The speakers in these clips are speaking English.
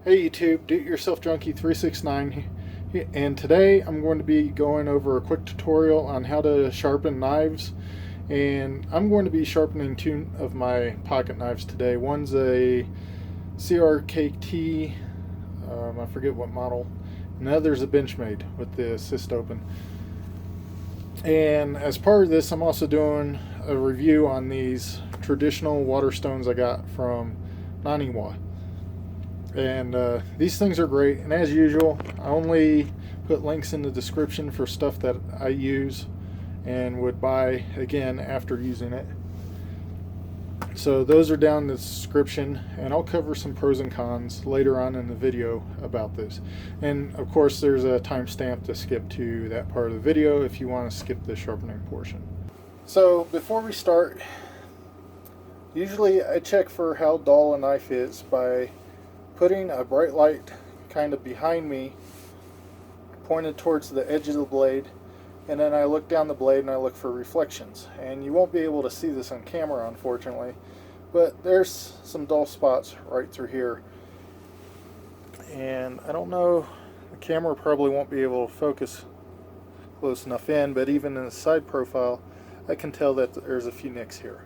Hey YouTube, Do-It-Yourself Junkie 369, and today I'm going to be going over a quick tutorial on how to sharpen knives. And I'm going to be sharpening two of my pocket knives today. One's a CRKT, I forget what model, and the other's a Benchmade with the assist open. And as part of this, I'm also doing a review on these traditional water stones I got from Naniwa. And these things are great, and as usual I only put links in the description for stuff that I use and would buy again after using it. So those are down in the description, and I'll cover some pros and cons later on in the video about this. And of course there's a timestamp to skip to that part of the video if you want to skip the sharpening portion. So before we start, usually I check for how dull a knife is by putting a bright light kind of behind me, pointed towards the edge of the blade, and then I look down the blade and I look for reflections. And you won't be able to see this on camera, unfortunately, but there's some dull spots right through here. And I don't know, the camera probably won't be able to focus close enough in, but even in the side profile I can tell that there's a few nicks here.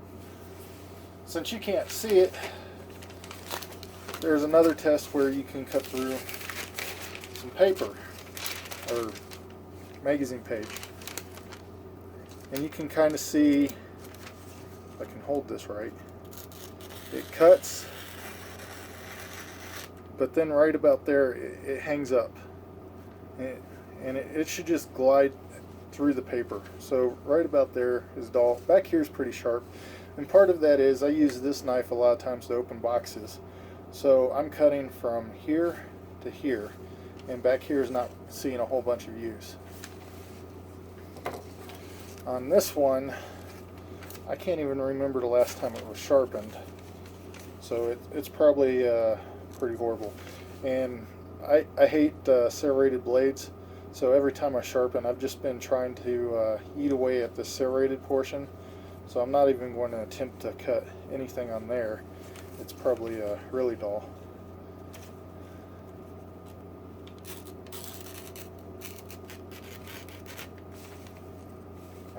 Since you can't see it, there's another test where you can cut through some paper or magazine page, and you can kind of see, if I can hold this right, it cuts, but then right about there it hangs up, and it should just glide through the paper. So right about there is dull. Back here is pretty sharp, and part of that is I use this knife a lot of times to open boxes. So I'm cutting from here to here, and back here is not seeing a whole bunch of use. On this one, I can't even remember the last time it was sharpened, so it's probably pretty horrible. And I hate serrated blades, so every time I sharpen, I've just been trying to eat away at the serrated portion, so I'm not even going to attempt to cut anything on there. It's probably really dull.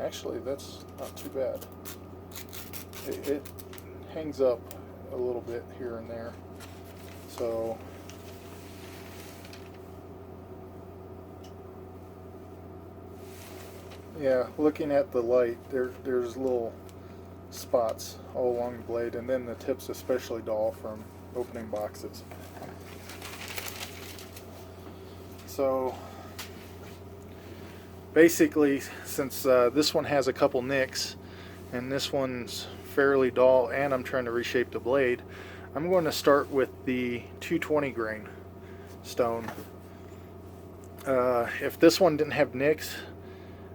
Actually, that's not too bad. It hangs up a little bit here and there. So yeah, looking at the light, there's little spots all along the blade, and then the tip's especially dull from opening boxes. So basically, since this one has a couple nicks and this one's fairly dull, and I'm trying to reshape the blade, I'm going to start with the 220 grain stone. If this one didn't have nicks,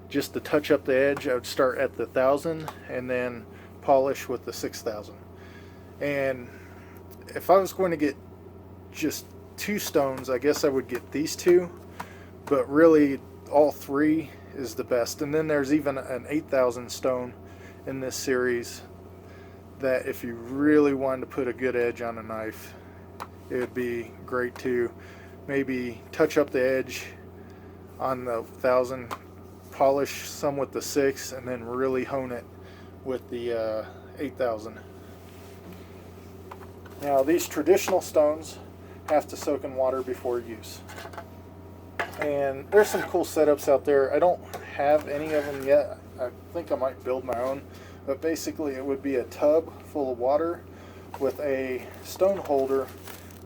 just to touch up the edge, I would start at the 1000 and then polish with the 6000. And if I was going to get just two stones, I guess I would get these two, but really all three is the best. And then there's even an 8000 stone in this series that if you really wanted to put a good edge on a knife, it would be great to maybe touch up the edge on the 1000, polish some with the 6, and then really hone it with the 8000. Now these traditional stones have to soak in water before use, and there's some cool setups out there. I don't have any of them yet. I think I might build my own, but basically it would be a tub full of water with a stone holder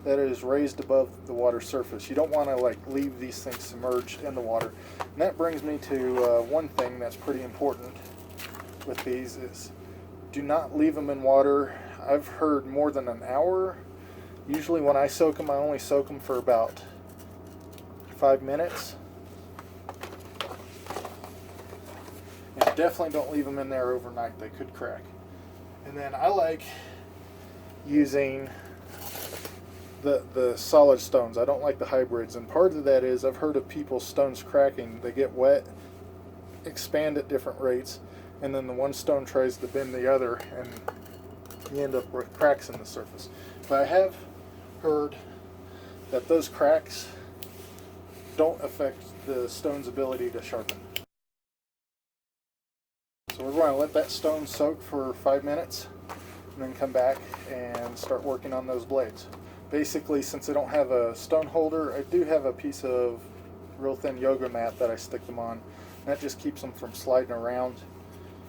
that is raised above the water surface. You don't want to like leave these things submerged in the water. And that brings me to one thing that's pretty important with these is do not leave them in water. I've heard more than an hour. Usually when I soak them, I only soak them for about 5 minutes. And definitely don't leave them in there overnight. They could crack. And then I like using the solid stones. I don't like the hybrids, and part of that is I've heard of people's stones cracking. They get wet, expand at different rates, and then the one stone tries to bend the other, and you end up with cracks in the surface. But I have heard that those cracks don't affect the stone's ability to sharpen. So we're going to let that stone soak for 5 minutes and then come back and start working on those blades. Basically, since I don't have a stone holder, I do have a piece of real thin yoga mat that I stick them on. That just keeps them from sliding around,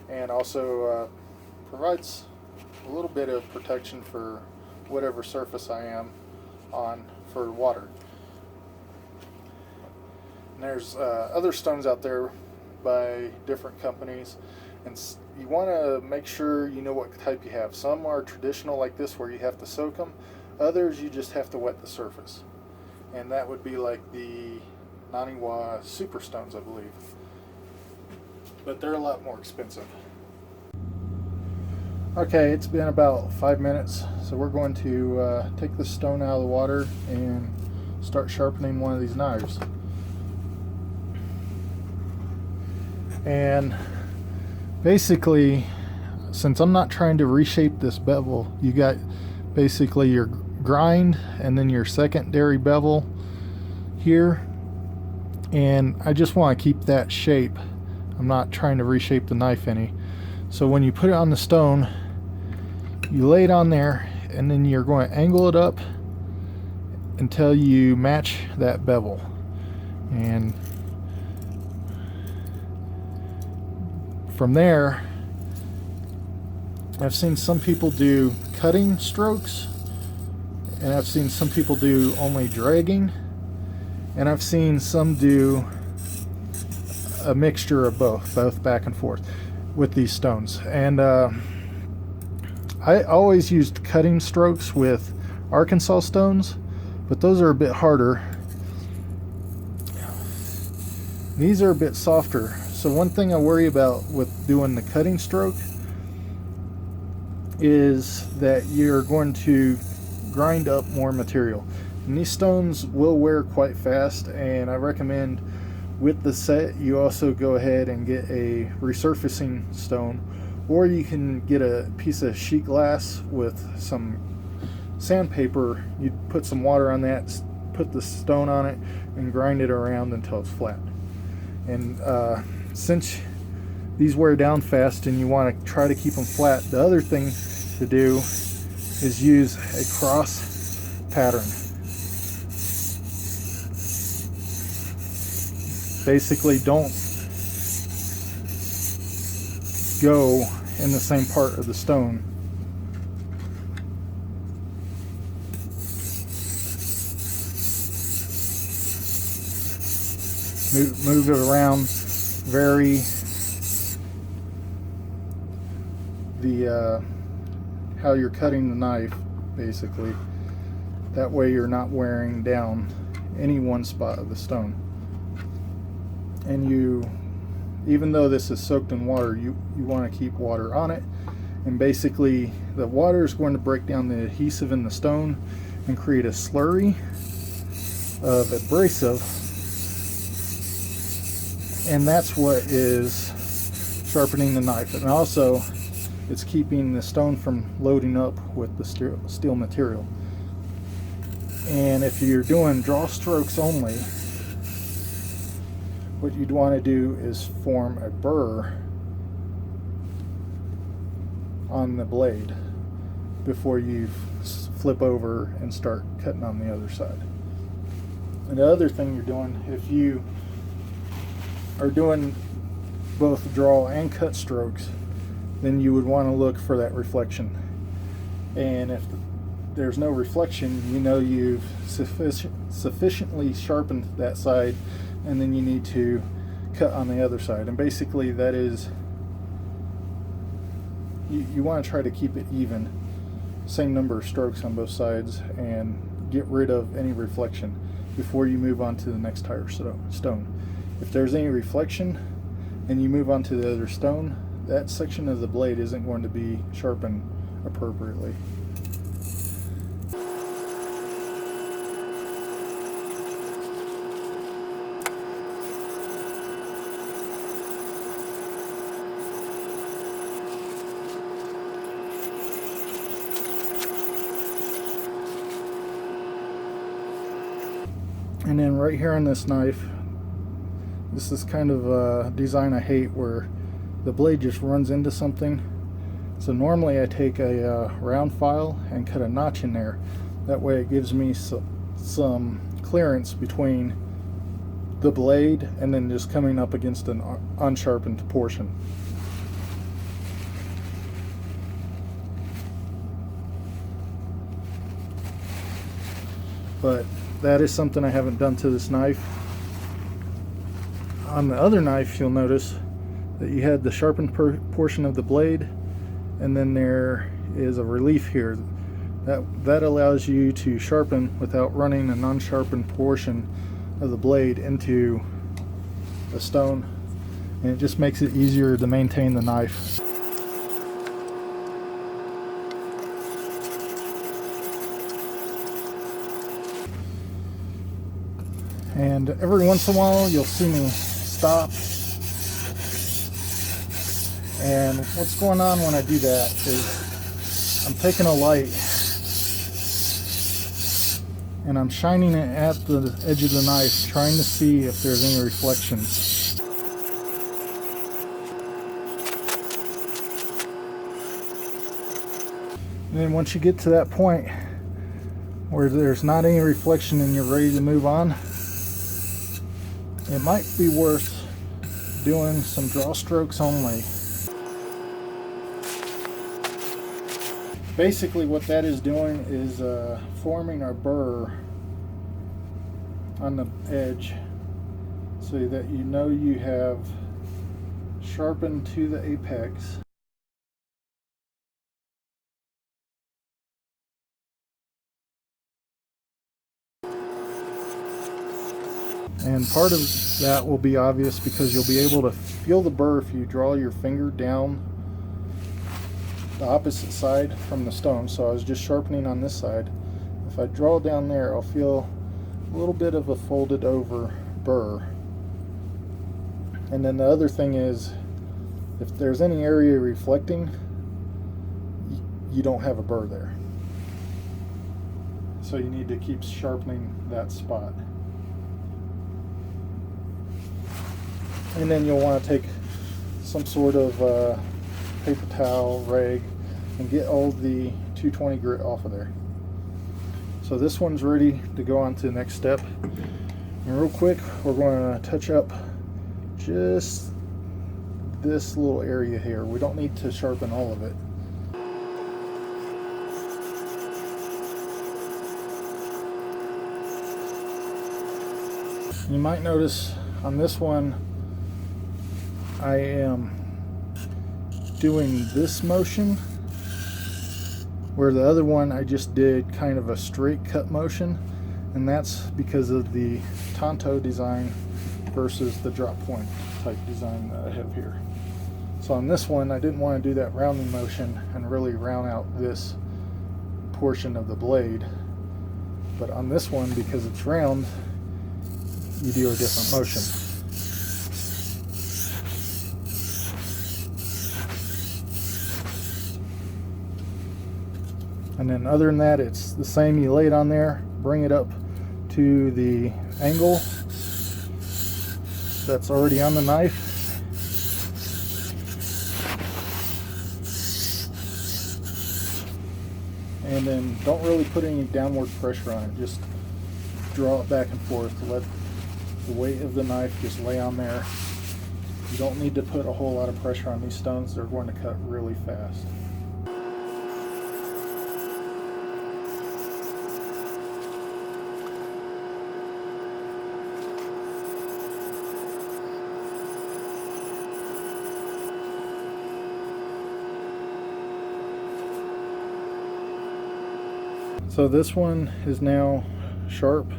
and also provides a little bit of protection for whatever surface I am on for water. And there's other stones out there by different companies, and you want to make sure you know what type you have. Some are traditional like this where you have to soak them. Others you just have to wet the surface, and that would be like the Naniwa super stones, I believe, but they're a lot more expensive. Okay, it's been about 5 minutes, so we're going to take the stone out of the water and start sharpening one of these knives. And basically, since I'm not trying to reshape this bevel, you got basically your grind and then your secondary bevel here, and I just want to keep that shape. I'm not trying to reshape the knife any. So when you put it on the stone, you lay it on there, and then you're going to angle it up until you match that bevel. And from there, I've seen some people do cutting strokes, and I've seen some people do only dragging, and I've seen some do a mixture of both back and forth with these stones. And I always used cutting strokes with Arkansas stones, but those are a bit harder. These are a bit softer. So one thing I worry about with doing the cutting stroke is that you're going to grind up more material. And these stones will wear quite fast, and I recommend with the set you also go ahead and get a resurfacing stone, or you can get a piece of sheet glass with some sandpaper. You put some water on that, put the stone on it, and grind it around until it's flat. And since these wear down fast and you want to try to keep them flat, the other thing to do is use a cross pattern. Basically, don't go in the same part of the stone. Move it around, vary the how you're cutting the knife, basically. That way you're not wearing down any one spot of the stone. And even though this is soaked in water, you want to keep water on it. And basically the water is going to break down the adhesive in the stone and create a slurry of abrasive, and that's what is sharpening the knife. And also it's keeping the stone from loading up with the steel material. And if you're doing draw strokes only, what you'd want to do is form a burr on the blade before you flip over and start cutting on the other side. And the other thing you're doing, if you are doing both draw and cut strokes, then you would want to look for that reflection. And if there's no reflection, you know you've sufficiently sharpened that side, and then you need to cut on the other side. And basically that is, you want to try to keep it even, same number of strokes on both sides, and get rid of any reflection before you move on to the next higher stone. If there's any reflection and you move on to the other stone, that section of the blade isn't going to be sharpened appropriately. And then right here on this knife, this is kind of a design I hate, where the blade just runs into something. So normally I take a round file and cut a notch in there. That way it gives me some clearance between the blade and then just coming up against an unsharpened portion. But that is something I haven't done to this knife. On the other knife, you'll notice that you had the sharpened portion of the blade, and then there is a relief here. That allows you to sharpen without running an unsharpened portion of the blade into the stone, and it just makes it easier to maintain the knife. And every once in a while you'll see me stop. And what's going on when I do that is I'm taking a light and I'm shining it at the edge of the knife, trying to see if there's any reflections. And then once you get to that point where there's not any reflection and you're ready to move on, it might be worth doing some draw strokes only. Basically what that is doing is forming a burr on the edge so that you know you have sharpened to the apex. And part of that will be obvious because you'll be able to feel the burr if you draw your finger down the opposite side from the stone. So I was just sharpening on this side. If I draw down there, I'll feel a little bit of a folded over burr. And then the other thing is, if there's any area reflecting, you don't have a burr there. So you need to keep sharpening that spot. And then you'll want to take some sort of paper towel, rag, and get all the 220 grit off of there. So this one's ready to go on to the next step. And real quick, we're going to touch up just this little area here. We don't need to sharpen all of it. You might notice on this one I am doing this motion, where the other one I just did kind of a straight cut motion, and that's because of the tanto design versus the drop point type design that I have here. So on this one I didn't want to do that rounding motion and really round out this portion of the blade, but on this one, because it's round, you do a different motion. And then other than that, it's the same. You lay it on there, bring it up to the angle that's already on the knife. And then don't really put any downward pressure on it. Just draw it back and forth to let the weight of the knife just lay on there. You don't need to put a whole lot of pressure on these stones. They're going to cut really fast. So this one is now sharp,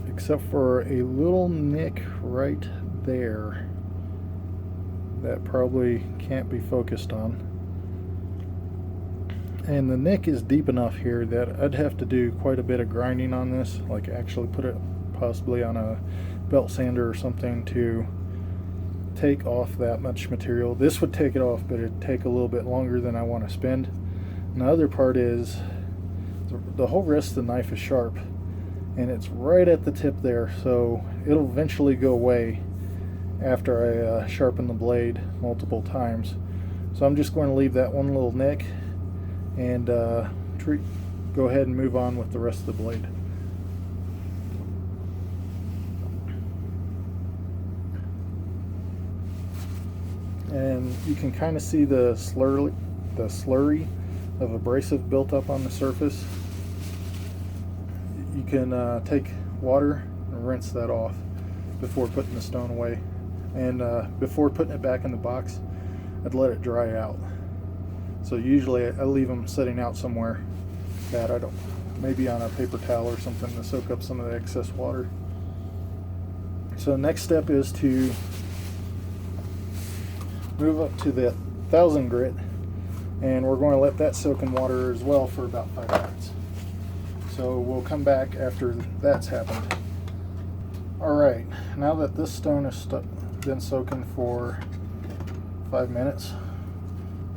except for a little nick right there that probably can't be focused on. And the nick is deep enough here that I'd have to do quite a bit of grinding on this, like actually put it possibly on a belt sander or something to take off that much material. This would take it off, but it'd take a little bit longer than I want to spend. And the other part is the whole rest of the knife is sharp, and it's right at the tip there, so it'll eventually go away after I sharpen the blade multiple times. So I'm just going to leave that one little nick and go ahead and move on with the rest of the blade. And you can kind of see the slurry of abrasive built up on the surface. You can take water and rinse that off before putting the stone away. And before putting it back in the box, I'd let it dry out. So usually I leave them sitting out somewhere that I don't, maybe on a paper towel or something to soak up some of the excess water. So the next step is to move up to the 1000 grit, and we're going to let that soak in water as well for about 5 minutes. So we'll come back after that's happened. Alright, now that this stone has been soaking for 5 minutes,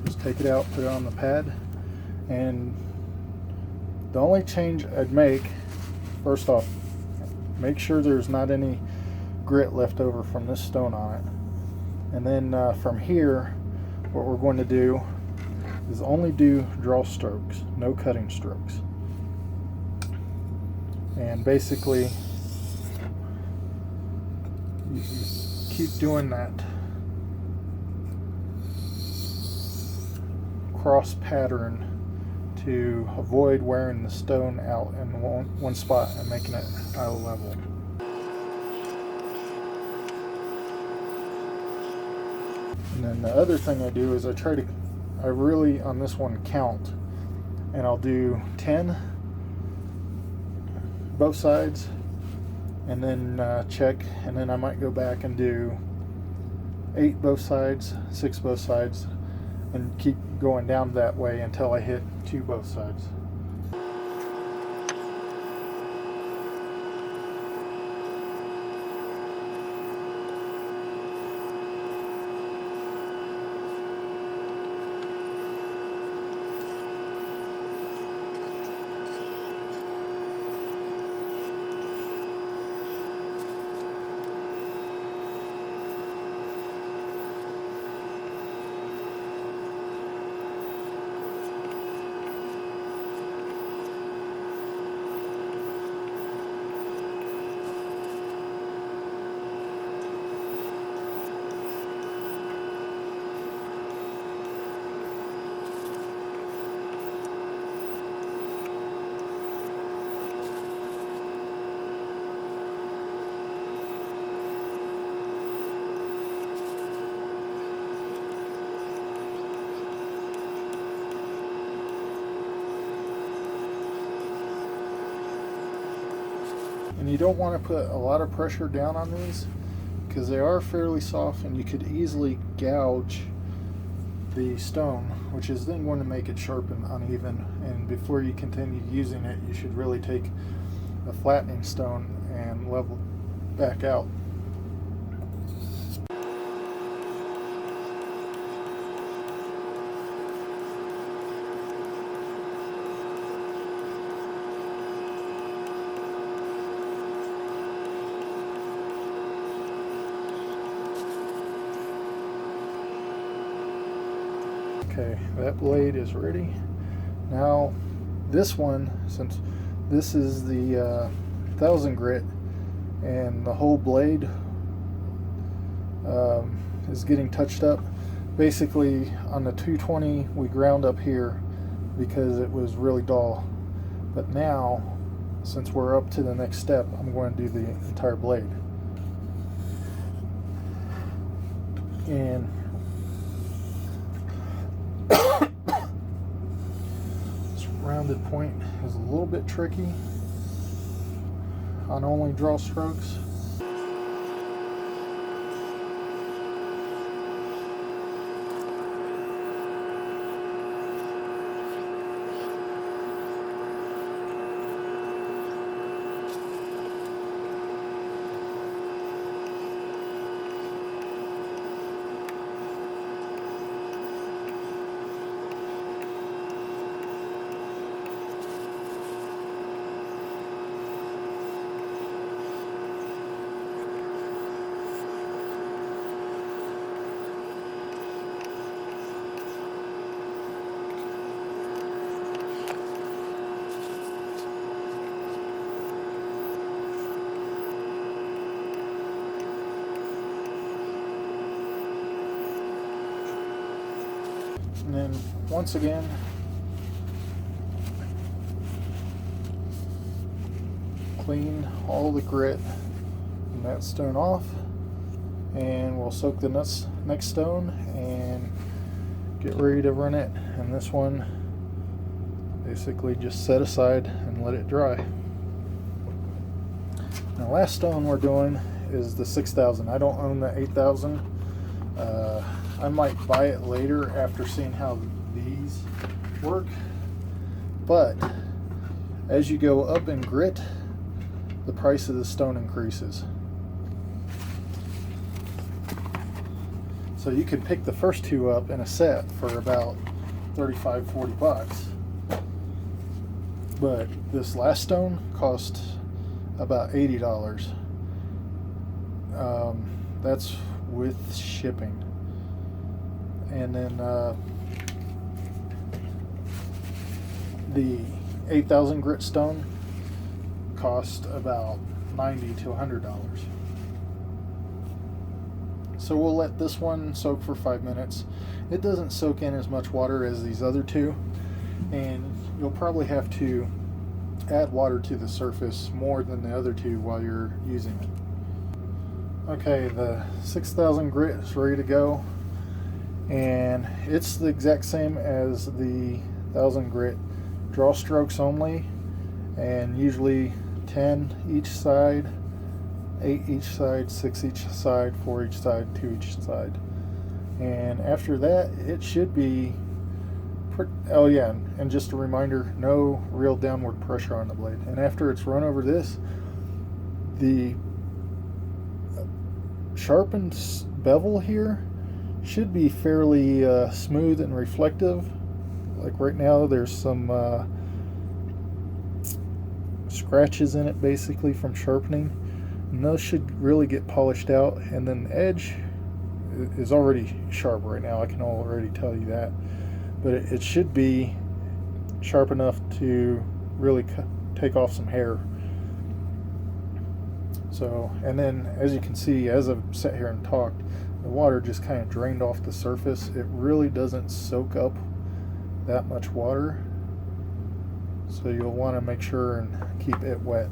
just take it out, put it on the pad, and the only change I'd make, first off, make sure there's not any grit left over from this stone on it. And then from here, what we're going to do is only do draw strokes, no cutting strokes. And basically, you keep doing that cross pattern to avoid wearing the stone out in one spot and making it out of level. And then the other thing I do is I really on this one count, and I'll do 10 both sides, and then check, and then I might go back and do 8 both sides, 6 both sides, and keep going down that way until I hit 2 both sides. And you don't want to put a lot of pressure down on these because they are fairly soft, and you could easily gouge the stone, which is then going to make it sharpen uneven. And before you continue using it, you should really take a flattening stone and level back out. Okay, that blade is ready. Now this one, since this is the 1000 grit and the whole blade is getting touched up, basically on the 220 we ground up here because it was really dull. But now, since we're up to the next step, I'm going to do the entire blade. And this rounded point is a little bit tricky on only draw strokes. And then once again, clean all the grit from that stone off, and we'll soak the next stone and get ready to run it. And this one basically just set aside and let it dry. The last stone we're doing is the 6,000. I don't own the 8,000. I might buy it later after seeing how these work, but as you go up in grit, the price of the stone increases. So you could pick the first two up in a set for about 35, 40 bucks. But this last stone cost about $80. That's with shipping. And then the 8,000 grit stone cost about $90 to $100. So we'll let this one soak for 5 minutes. It doesn't soak in as much water as these other two, and you'll probably have to add water to the surface more than the other two while you're using it. Okay, the 6,000 grit is ready to go, and it's the exact same as the 1,000 grit. Draw strokes only, and usually 10 each side, 8 each side, 6 each side, 4 each side, 2 each side. And after that, it should be oh yeah, and just a reminder, no real downward pressure on the blade. And after it's run over this, the sharpened bevel here should be fairly smooth and reflective. Like right now there's some scratches in it basically from sharpening, and those should really get polished out. And then the edge is already sharp right now, I can already tell you that, but it should be sharp enough to really take off some hair. So, and then as you can see, as I've sat here and talked, the water just kind of drained off the surface. It really doesn't soak up that much water, so you'll want to make sure and keep it wet.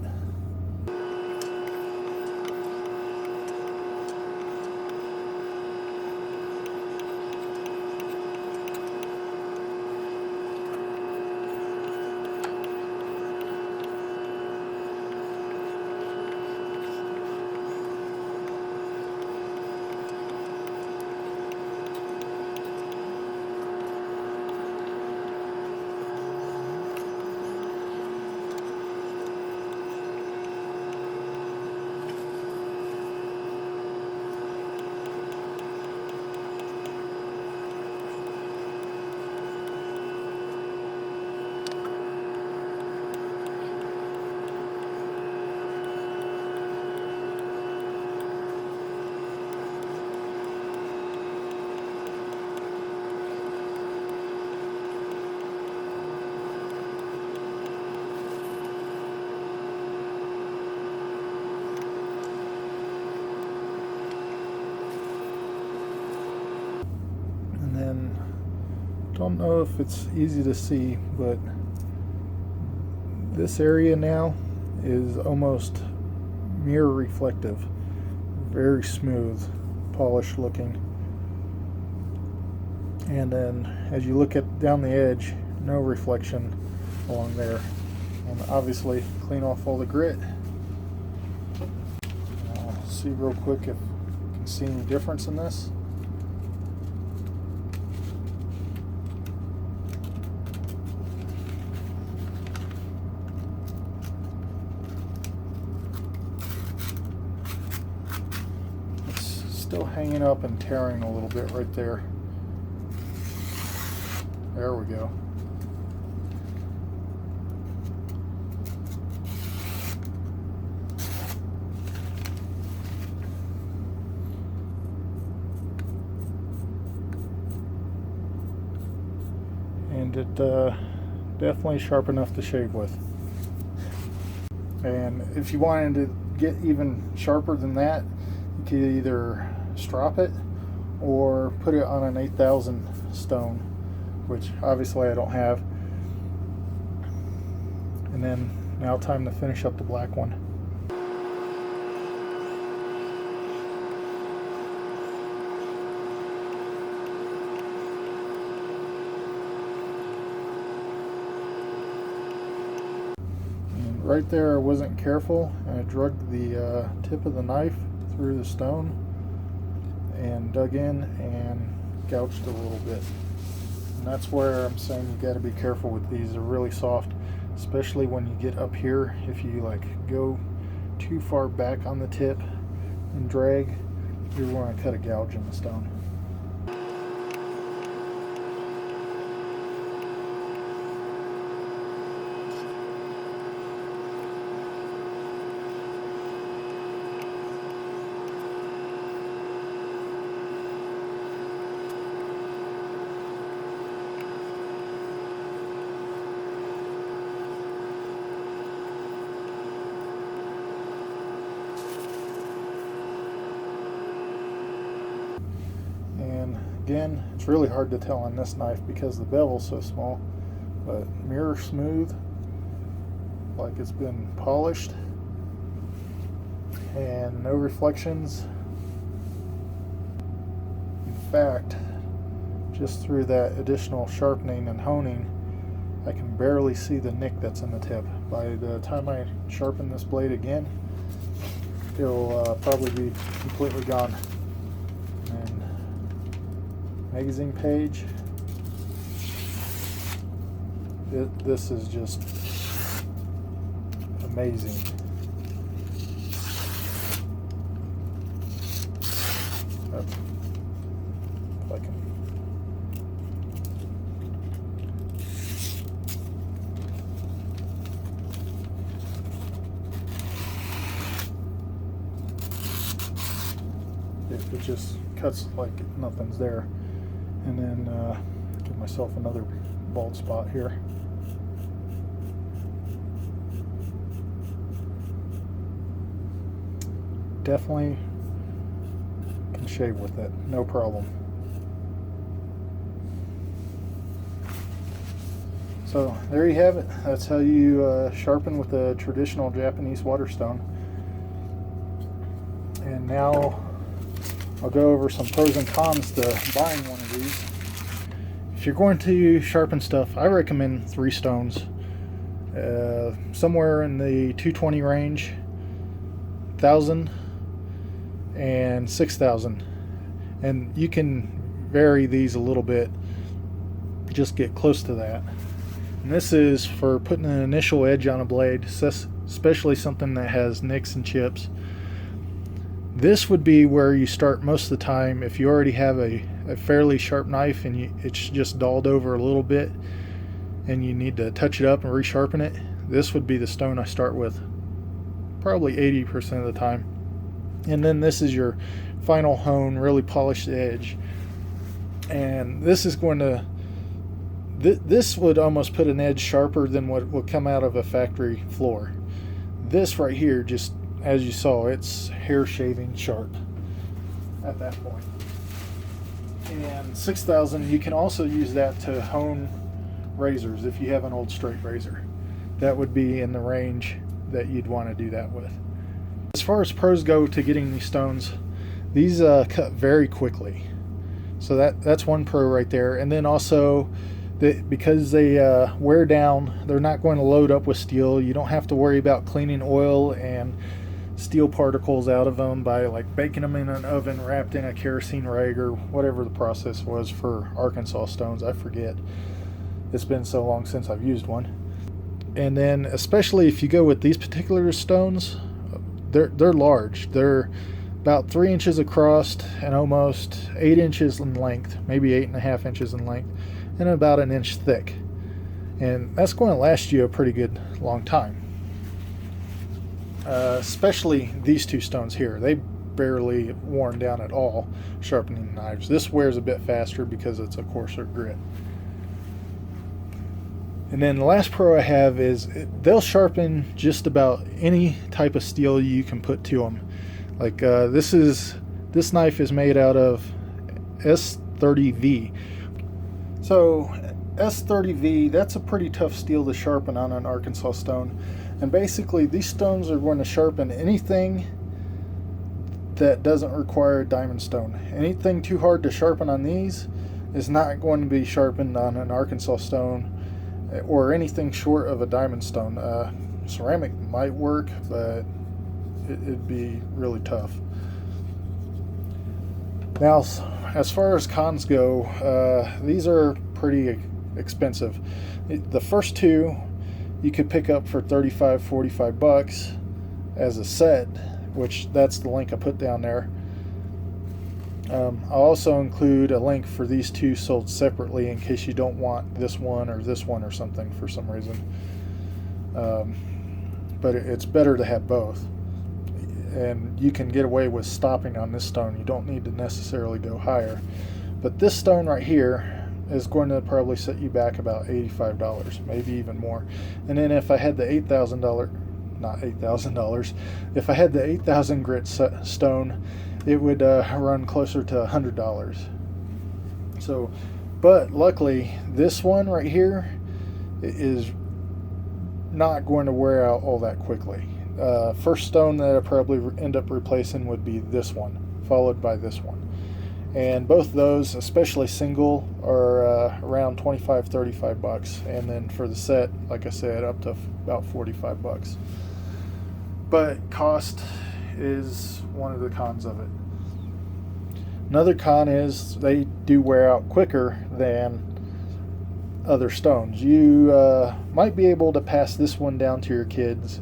Don't know if it's easy to see, but this area now is almost mirror reflective, very smooth, polished looking. And then as you look down the edge, no reflection along there. And obviously clean off all the grit. I'll see real quick if you can see any difference in this. Still hanging up and tearing a little bit right there. There we go. And it definitely sharp enough to shave with. And if you wanted to get even sharper than that, you could either strop it or put it on an 8,000 stone. which obviously I don't have. And then now time to finish up the black one. And right there I wasn't careful and I dragged the tip of the knife through the stone and dug in and gouged a little bit. And that's where I'm saying you got to be careful with these. They're really soft, especially when you get up here. If you like go too far back on the tip and drag, you're going to cut a gouge in the stone. Again, it's really hard to tell on this knife because the bevel's so small, but mirror smooth, like it's been polished, and no reflections. In fact, just through that additional sharpening and honing, I can barely see the nick that's in the tip. By the time I sharpen this blade again, it'll probably be completely gone. Magazine page. This is just amazing. If I can. It just cuts like nothing's there. And then give myself another bald spot here. Definitely can shave with it, no problem. So there you have it. That's how you sharpen with a traditional Japanese water stone. And now I'll go over some pros and cons to buying one of these. If you're going to sharpen stuff, I recommend 3 stones. Somewhere in the 220 range, 1,000 and 6,000. And you can vary these a little bit, just get close to that. And this is for putting an initial edge on a blade, especially something that has nicks and chips. This would be where you start most of the time if you already have a fairly sharp knife and it's just dulled over a little bit and you need to touch it up and resharpen it. This would be the stone I start with probably 80% of the time. And then this is your final hone, really polished edge. And this is going to, this would almost put an edge sharper than what would come out of a factory floor. This right here, just as you saw, it's hair shaving sharp at that point. And 6,000, you can also use that to hone razors if you have an old straight razor. That would be in the range that you'd want to do that with. As far as pros go to getting these stones, these cut very quickly. So that's one pro right there. And then also, because they wear down, they're not going to load up with steel. You don't have to worry about cleaning oil and steel particles out of them by like baking them in an oven wrapped in a kerosene rag or whatever the process was for Arkansas stones. I forget. It's been so long since I've used one. And then especially if you go with these particular stones, they're large. They're about 3 inches across and almost 8 inches in length, maybe 8.5 inches in length, and about 1 inch thick. And that's going to last you a pretty good long time. Especially these 2 stones here. They barely worn down at all sharpening knives. This wears a bit faster because it's a coarser grit. And then the last pro I have is they'll sharpen just about any type of steel you can put to them. Like this knife is made out of S30V. So S30V, that's a pretty tough steel to sharpen on an Arkansas stone. And basically these stones are going to sharpen anything that doesn't require a diamond stone. Anything too hard to sharpen on these is not going to be sharpened on an Arkansas stone or anything short of a diamond stone. Ceramic might work, but it'd be really tough. Now, as far as cons go, these are pretty expensive. The first two you could pick up for 35, 45 bucks as a set, which that's the link I put down there. I'll also include a link for these two sold separately in case you don't want this one or something for some reason. But it's better to have both. And you can get away with stopping on this stone. You don't need to necessarily go higher. But this stone right here is going to probably set you back about $85, maybe even more. And then if I had the $8,000, if I had the 8,000 grit stone, it would run closer to $100. So, but luckily this one right here is not going to wear out all that quickly. First stone that I probably end up replacing would be this one, followed by this one. And both those, especially single, are around 25, 35 bucks. And then for the set, like I said, up to about 45 bucks. But cost is one of the cons of it. Another con is they do wear out quicker than other stones. You might be able to pass this one down to your kids,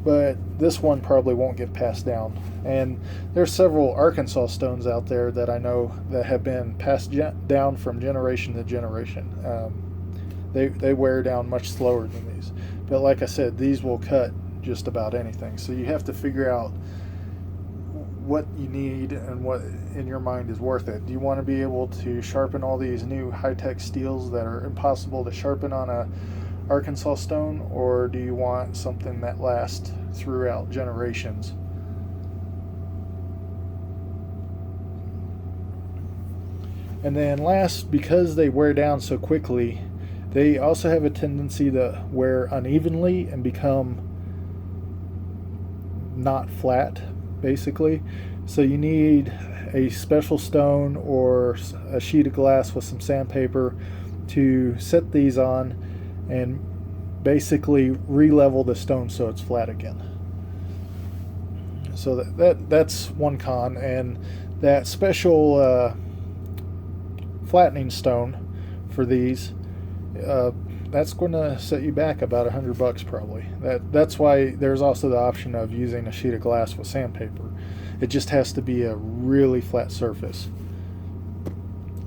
but this one probably won't get passed down. And there's several Arkansas stones out there that I know that have been passed down from generation to generation. They wear down much slower than these. But like I said, these will cut just about anything. So you have to figure out what you need and what in your mind is worth it. Do you want to be able to sharpen all these new high-tech steels that are impossible to sharpen on a Arkansas stone, or do you want something that lasts throughout generations? And then last, because they wear down so quickly, they also have a tendency to wear unevenly and become not flat, basically. So you need a special stone or a sheet of glass with some sandpaper to set these on and basically re-level the stone so it's flat again. So that's one con. And that special flattening stone for these, that's going to set you back about $100 probably. That's why there's also the option of using a sheet of glass with sandpaper. It just has to be a really flat surface.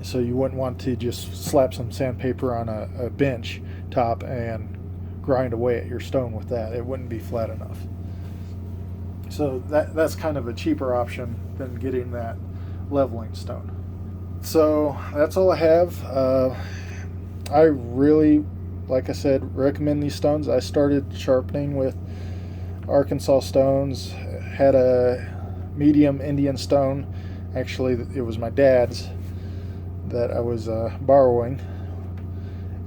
So you wouldn't want to just slap some sandpaper on a bench top and grind away at your stone with that. It wouldn't be flat enough. So that's kind of a cheaper option than getting that leveling stone. So that's all I have. I really, like I said, recommend these stones. I started sharpening with Arkansas stones, had a medium Indian stone. Actually, it was my dad's that I was borrowing.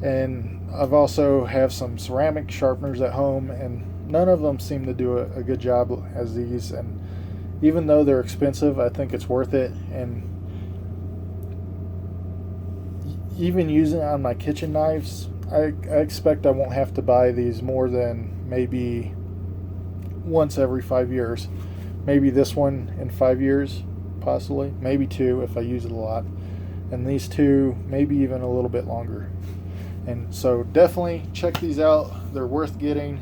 And I've also have some ceramic sharpeners at home, and none of them seem to do a good job as these. And even though they're expensive, I think it's worth it. And even using it on my kitchen knives, I expect I won't have to buy these more than maybe once every 5 years. Maybe this one in 5 years, possibly. Maybe 2 if I use it a lot. And these 2, maybe even a little bit longer. And so definitely check these out. They're worth getting.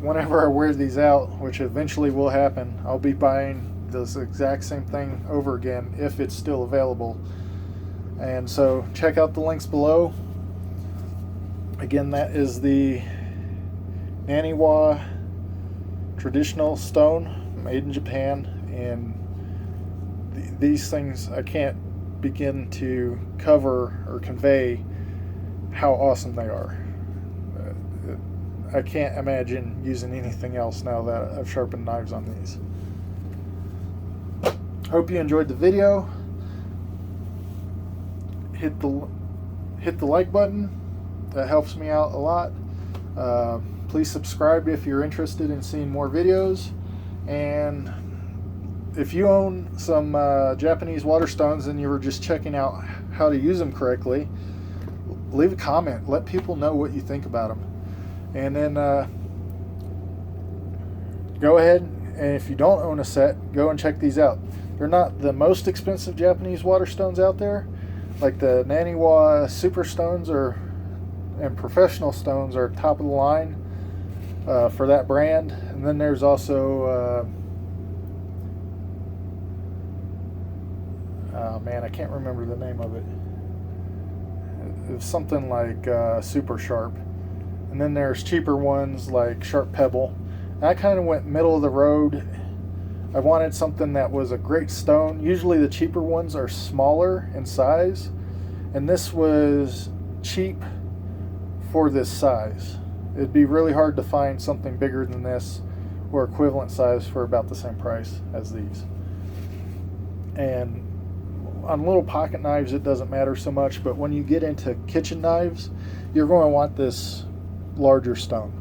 Whenever I wear these out, which eventually will happen, I'll be buying this exact same thing over again if it's still available. And so check out the links below. Again, that is the Naniwa Traditional Stone, made in Japan. And these things, I can't begin to cover or convey how awesome they are. I can't imagine using anything else now that I've sharpened knives on these. Hope you enjoyed the video. hit the like button. That helps me out a lot. Please subscribe if you're interested in seeing more videos. And if you own some Japanese water stones and you were just checking out how to use them correctly, leave a comment. Let people know what you think about them. And then go ahead, and if you don't own a set, go and check these out. They're not the most expensive Japanese water stones out there. Like the Naniwa Super Stones and Professional Stones are top of the line for that brand. And then there's also oh man, I can't remember the name of it. It's something like Super Sharp. And then there's cheaper ones like Sharp Pebble. I kind of went middle of the road. I wanted something that was a great stone. Usually the cheaper ones are smaller in size, and this was cheap for this size. It'd be really hard to find something bigger than this or equivalent size for about the same price as these. And on little pocket knives it doesn't matter so much, but when you get into kitchen knives, you're going to want this larger stone.